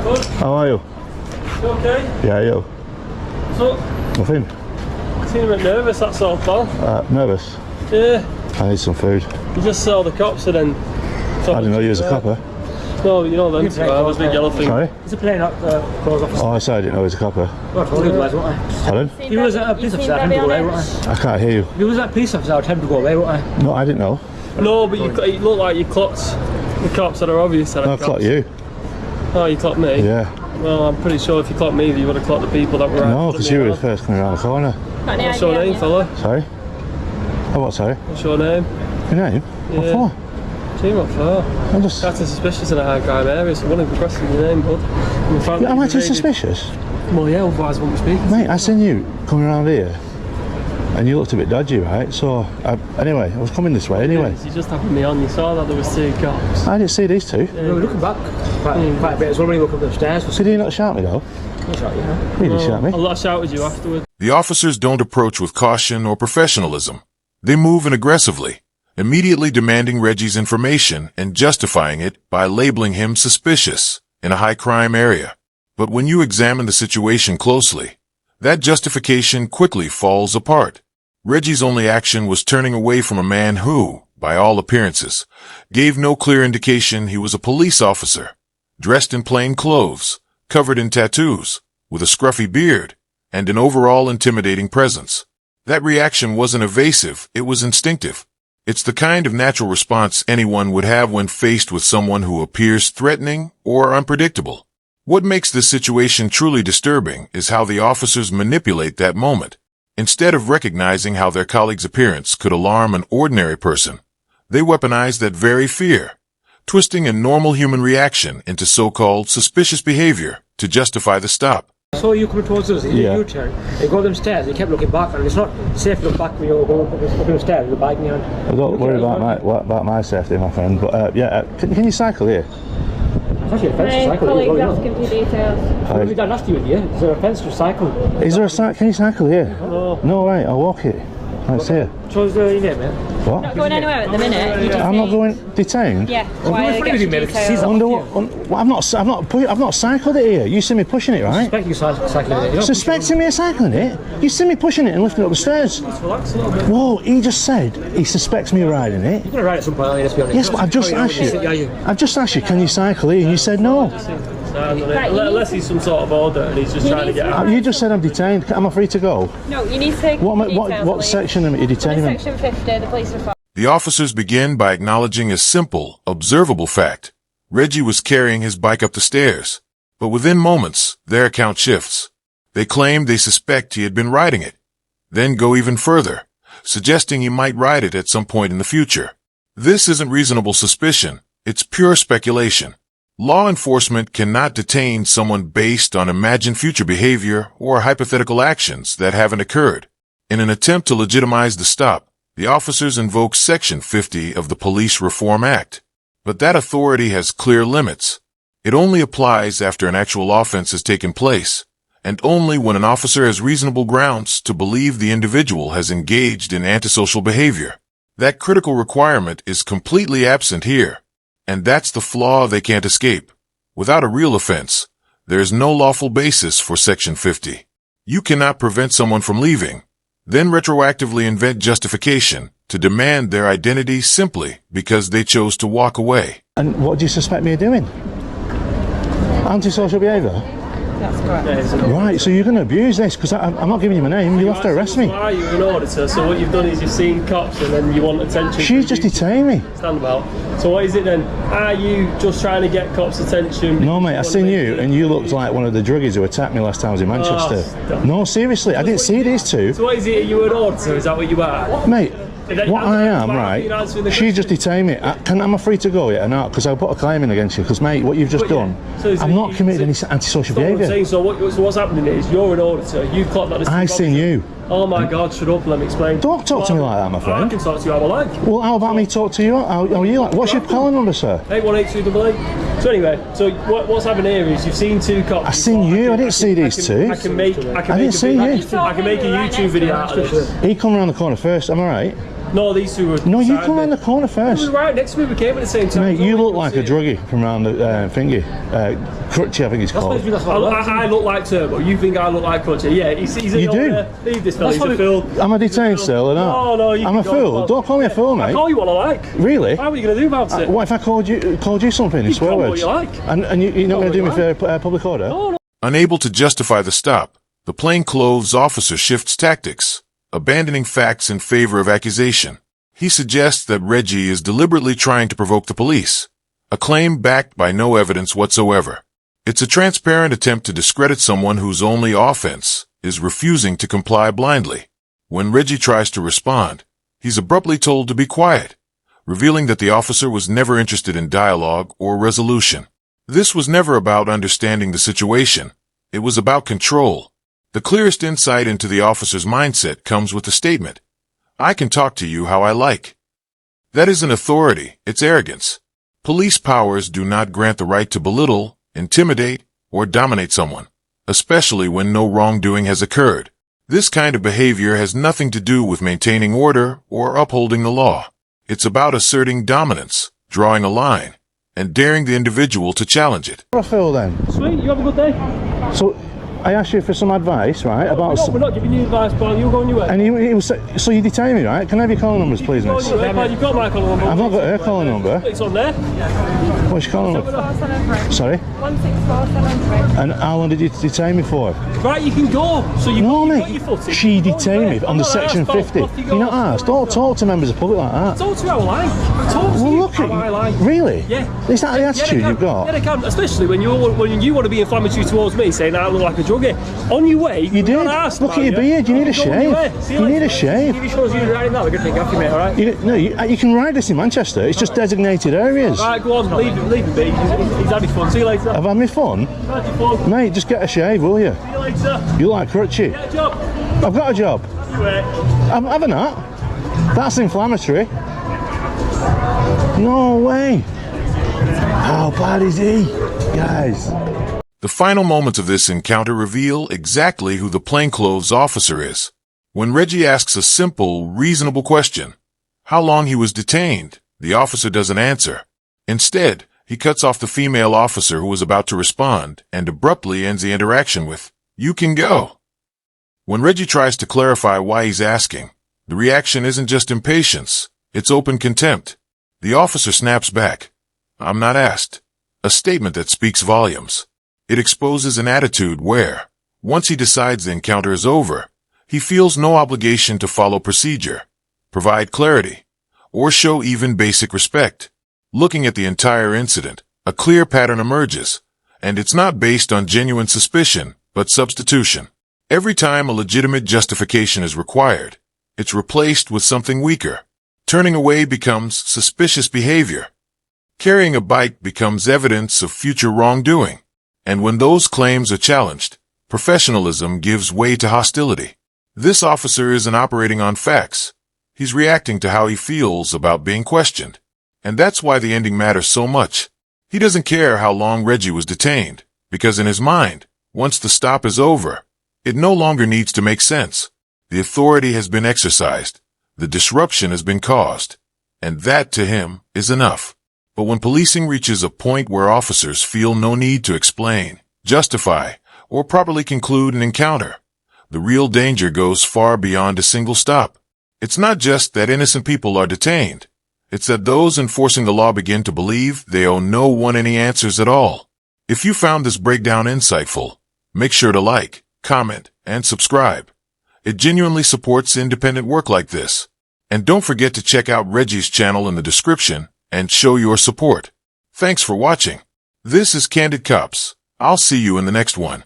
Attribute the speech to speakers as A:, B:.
A: Alright, bud.
B: How are you?
A: You okay?
B: Yeah, you.
A: What's up?
B: Nothing.
A: You seem a bit nervous, that's all, pal.
B: Nervous?
A: Yeah.
B: I need some food.
A: You just saw the cops and then...
B: I didn't know you was a copper.
A: No, you know them two, I was a big yellow thing.
B: Sorry?
C: He's a plain clothes officer.
B: Oh, I said I didn't know he was a copper. Pardon?
C: He was a police officer, I'd tell him to go away, wouldn't I?
B: I can't hear you.
C: If he was a police officer, I'd tell him to go away, wouldn't I?
B: No, I didn't know.
A: No, but you look like you clocked the cops that are obvious.
B: No, I clocked you.
A: Oh, you clocked me?
B: Yeah.
A: Well, I'm pretty sure if you clocked me, you would have clocked the people that were out.
B: No, because you were the first coming around the corner.
A: What's your name, fella?
B: Sorry? Oh, what, sorry?
A: What's your name?
B: Your name?
A: Yeah.
B: What for?
A: Gee, what for?
B: I'm just...
A: Acting suspicious in a high crime area, so I wouldn't be requesting your name, bud.
B: Am I acting suspicious?
A: Well, yeah, otherwise I wouldn't be speaking.
B: Mate, I seen you coming around here and you looked a bit dodgy, right? So, anyway, I was coming this way anyway.
A: You just happened me on, you saw that there was two cops.
B: I didn't see these two.
C: Yeah, we were looking back quite a bit as well when you look up the stairs.
B: Did he not shout me though?
C: He shot you, huh?
B: He did shout me.
A: I shouted you afterwards.
D: The officers don't approach with caution or professionalism. They move in aggressively, immediately demanding Reggie's information and justifying it by labeling him suspicious in a high-crime area. But when you examine the situation closely, that justification quickly falls apart. Reggie's only action was turning away from a man who, by all appearances, gave no clear indication he was a police officer, dressed in plain clothes, covered in tattoos, with a scruffy beard, and an overall intimidating presence. That reaction wasn't evasive, it was instinctive. It's the kind of natural response anyone would have when faced with someone who appears threatening or unpredictable. What makes this situation truly disturbing is how the officers manipulate that moment. Instead of recognizing how their colleague's appearance could alarm an ordinary person, they weaponize that very fear, twisting a normal human reaction into so-called suspicious behavior to justify the stop.
C: I saw you coming towards us,
B: Yeah.
C: you turn. You go them stairs, you kept looking back, and it's not safe to look back when you're going up them stairs with a bike in your hand.
B: Well, don't worry about my safety, my friend. But yeah, can you cycle here?
C: It's actually a offence to cycle.
E: Colleagues asking for details.
C: What have done after you with you? Is there an offence to cycle?
B: Is there a can you cycle here? No, right, I'll walk it. Let's see it.
C: Choose your name, mate.
B: What?
E: Not going anywhere at the minute. You just
B: I'm not
E: need-
B: going detained.
E: Yeah.
C: I'm
E: Why
C: going
E: they
C: to
E: get
C: with you, mate,
E: your
C: because he's
E: details.
C: on-
B: Well, I've not cycled it here. You see me pushing it, right?
C: Suspect you cycling it. You don't
B: Suspecting me of cycling it? You see me pushing it and lifting it up the stairs.
A: Relax a little bit.
B: Whoa, he just said he suspects me of riding it.
C: You're going to ride at some point, aren't you? Let's be honest.
B: Yes, but I've just asked you. I've just asked you, can you cycle here? And you said no.
A: Unless he's some sort of order and he's just trying to get out.
B: You just said I'm detained. Am I free to go?
E: No, you need to take
B: What section am I detaining me?
E: Section 50, the police reform.
D: The officers begin by acknowledging a simple, observable fact. Reggie was carrying his bike up the stairs, but within moments, their account shifts. They claim they suspect he had been riding it, then go even further, suggesting he might ride it at some point in the future. This isn't reasonable suspicion, it's pure speculation. Law enforcement cannot detain someone based on imagined future behavior or hypothetical actions that haven't occurred. In an attempt to legitimize the stop, the officers invoke Section 50 of the Police Reform Act. But that authority has clear limits. It only applies after an actual offense has taken place, and only when an officer has reasonable grounds to believe the individual has engaged in antisocial behavior. That critical requirement is completely absent here, and that's the flaw they can't escape. Without a real offense, there is no lawful basis for Section 50. You cannot prevent someone from leaving, then retroactively invent justification to demand their identity simply because they chose to walk away.
B: And what do you suspect me of doing? Antisocial behaviour?
E: That's correct.
B: Right, so you're going to abuse this because I'm not giving you my name. You'll have to arrest me.
A: Why are you an auditor? So what you've done is you've seen cops and then you want attention.
B: She's just detained me.
A: Stand about. So what is it then? Are you just trying to get cops' attention?
B: No, mate, I seen you and you looked like one of the druggies who attacked me last time I was in Manchester.
A: stop.
B: No, seriously, I didn't see these two.
A: So what is it? Are you an auditor? Is that what you are?
B: Mate, what I am,
A: Why are you
B: right,
A: answering the
B: she just detained me. Am I free to go yet or not? Because I'll put a claim in against you. Because, mate, what you've just done, I'm not committed any antisocial behaviour.
A: So what's happening is you're an auditor. You clocked that.
B: I seen you.
A: Oh my God! Shut up. Let me explain.
B: Don't talk to me like that, my
A: I
B: friend.
A: can talk to you how I like.
B: Well, how about me talk to you? How are you like? What's your calling number, sir?
A: 818288. So anyway, so what's happening here is you've seen two cops.
B: I seen you. I didn't see these two.
A: I can make
B: I didn't see you.
A: I can make a YouTube video out of this.
B: He come around the corner first. Am I right?
A: No, these two were.
B: No, you
A: beside
B: come
A: me.
B: around the corner first.
A: We were right next to me. We came at the same time.
B: Mate, you look like a druggie from around the thingy. Crutchy, I think it's called.
A: I look like Turbo. You think I look like Crutchy? Yeah, he's
B: You do.
A: Leave this fella. He's a fool.
B: Am I detained still or not?
A: No,
B: I'm a fool. Don't call me a fool, mate.
A: I call you what I like.
B: Really?
A: What are you going to do about it?
B: What if I called you something in swear words?
A: You what you like.
B: And you're not going to do me for public order?
A: No.
D: Unable to justify the stop, the plainclothes officer shifts tactics, abandoning facts in favor of accusation. He suggests that Reggie is deliberately trying to provoke the police, a claim backed by no evidence whatsoever. It's a transparent attempt to discredit someone whose only offense is refusing to comply blindly. When Reggie tries to respond, he's abruptly told to be quiet, revealing that the officer was never interested in dialogue or resolution. This was never about understanding the situation. It was about control. The clearest insight into the officer's mindset comes with the statement, "I can talk to you how I like." That isn't authority, it's arrogance. Police powers do not grant the right to belittle, intimidate, or dominate someone, especially when no wrongdoing has occurred. This kind of behavior has nothing to do with maintaining order or upholding the law. It's about asserting dominance, drawing a line, and daring the individual to challenge it.
B: What I feel then?
A: Sweet, you have a good day.
B: So, I asked you for some advice, right?
A: We're not giving you advice, pal. You're going your way.
B: And so you detain me, right? Can I have your calling numbers, please, miss?
A: You've got my calling number.
B: I've not got her calling number.
A: It's on there.
B: What's your calling number?
E: 16473.
B: Sorry?
E: 16473.
B: And how long did you detain me for?
A: Right, you can go. So you've
B: No,
A: got
B: mate.
A: your footage.
B: She detained me under section 50. You're not asked. Don't talk to members of the public like that.
A: Talk to you how I like. Talk to
B: Well,
A: you
B: look
A: how
B: at
A: I like.
B: Really?
A: Yeah.
B: Is that the attitude you've got?
A: Yeah, they can. Especially when you want to be inflammatory towards me, saying I look like a druggie. On your way,
B: You did.
A: Look
B: Look at your beard. You need a shave. You need a shave.
C: If he shows you riding that, we're going to take off you, mate, alright?
B: You can ride this in Manchester. It's just designated areas.
A: Right, go on, leave him be. He's had his fun. See you later.
B: Have I had my fun?
A: Had your fun.
B: Mate, just get a shave, will you?
A: See you later.
B: You like crutchy.
A: Get a job.
B: I've got a job.
A: Anyway.
B: Have I not? That's inflammatory. No way. How bad is he? Guys.
D: The final moments of this encounter reveal exactly who the plainclothes officer is. When Reggie asks a simple, reasonable question, how long he was detained, the officer doesn't answer. Instead, he cuts off the female officer who was about to respond and abruptly ends the interaction with, "You can go." When Reggie tries to clarify why he's asking, the reaction isn't just impatience, it's open contempt. The officer snaps back, "I'm not asked," a statement that speaks volumes. It exposes an attitude where, once he decides the encounter is over, he feels no obligation to follow procedure, provide clarity, or show even basic respect. Looking at the entire incident, a clear pattern emerges, and it's not based on genuine suspicion, but substitution. Every time a legitimate justification is required, it's replaced with something weaker. Turning away becomes suspicious behavior. Carrying a bike becomes evidence of future wrongdoing. And when those claims are challenged, professionalism gives way to hostility. This officer isn't operating on facts. He's reacting to how he feels about being questioned. And that's why the ending matters so much. He doesn't care how long Reggie was detained, because in his mind, once the stop is over, it no longer needs to make sense. The authority has been exercised. The disruption has been caused. And that, to him, is enough. But when policing reaches a point where officers feel no need to explain, justify, or properly conclude an encounter, the real danger goes far beyond a single stop. It's not just that innocent people are detained. It's that those enforcing the law begin to believe they owe no one any answers at all. If you found this breakdown insightful, make sure to like, comment, and subscribe. It genuinely supports independent work like this. And don't forget to check out Reggie's channel in the description and show your support. Thanks for watching. This is Candid Cops. I'll see you in the next one.